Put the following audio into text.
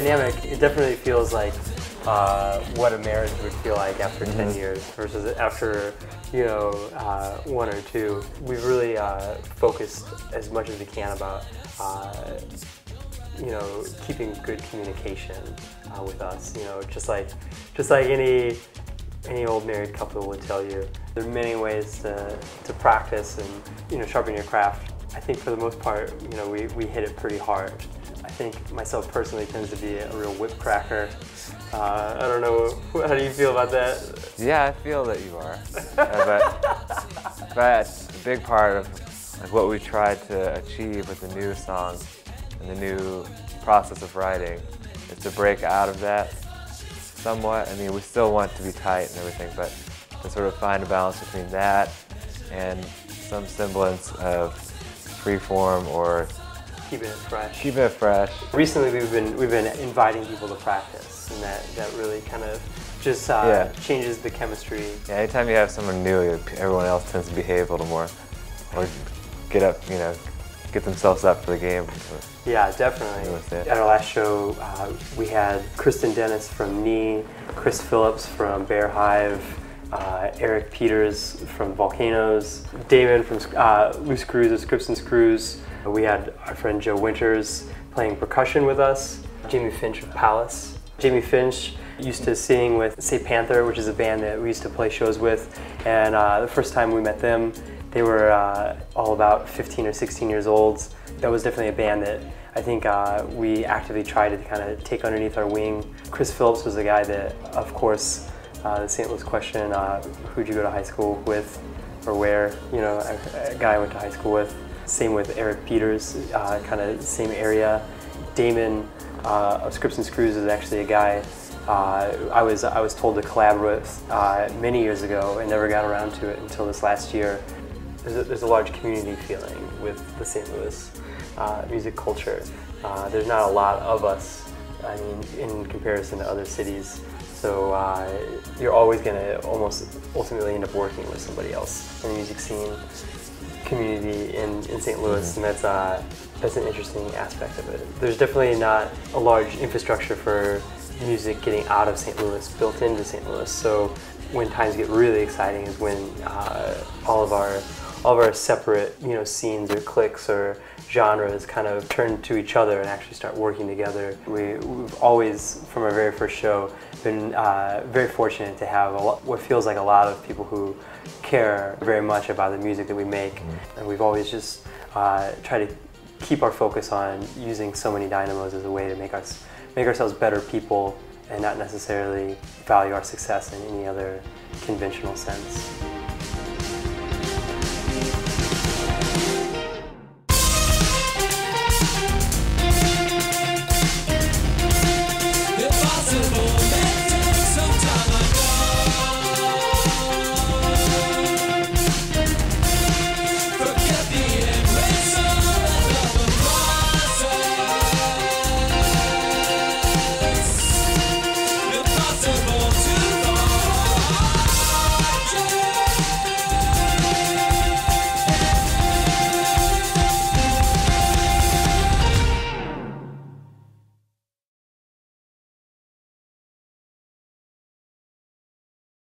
dynamic. It definitely feels like what a marriage would feel like after 10 years versus after, 1 or 2. We've really focused as much as we can about, keeping good communication with us. Just like any old married couple would tell you. There are many ways to practice and sharpen your craft. I think for the most part, we hit it pretty hard. I think myself personally tends to be a real whip cracker. I don't know, how do you feel about that? Yeah, I feel that you are. But a big part of what we tried to achieve with the new songs and the new process of writing is to break out of that somewhat. I mean, we still want to be tight and everything, but to sort of find a balance between that and some semblance of free form or keeping it fresh. Keeping it fresh. Recently, we've been inviting people to practice, and that really kind of just changes the chemistry. Yeah, anytime you have someone new, everyone else tends to behave a little more, or get up, get themselves up for the game. Yeah, definitely. At our last show, we had Kristen Dennis from Knee, Chris Phillips from Bear Hive, Eric Peters from Volcanoes, Deichmann from Loose Screws of Scripts and Screws. We had our friend Joe Winters playing percussion with us, Jamie Finch of Palace. Jamie Finch used to sing with Say Panther, which is a band that we used to play shows with, and the first time we met them, they were all about 15 or 16 years old. That was definitely a band that I think we actively tried to kind of take underneath our wing. Chris Phillips was a guy that, of course, the St. Louis question, who'd you go to high school with or where? A guy I went to high school with. Same with Eric Peters, kind of same area. Deichmann of Scripts and Screws is actually a guy I was told to collaborate with many years ago and never got around to it until this last year. There's a large community feeling with the St. Louis music culture. There's not a lot of us, I mean, in comparison to other cities. So you're always going to almost ultimately end up working with somebody else in the music scene community in St. Louis, and that's an interesting aspect of it. There's definitely not a large infrastructure for music getting out of St. Louis, built into St. Louis. So when times get really exciting is when all of our separate scenes or cliques or genres kind of turn to each other and actually start working together. We've always, from our very first show, been very fortunate to have what feels like a lot of people who care very much about the music that we make. And we've always just tried to keep our focus on using So Many Dynamos as a way to make ourselves better people and not necessarily value our success in any other conventional sense.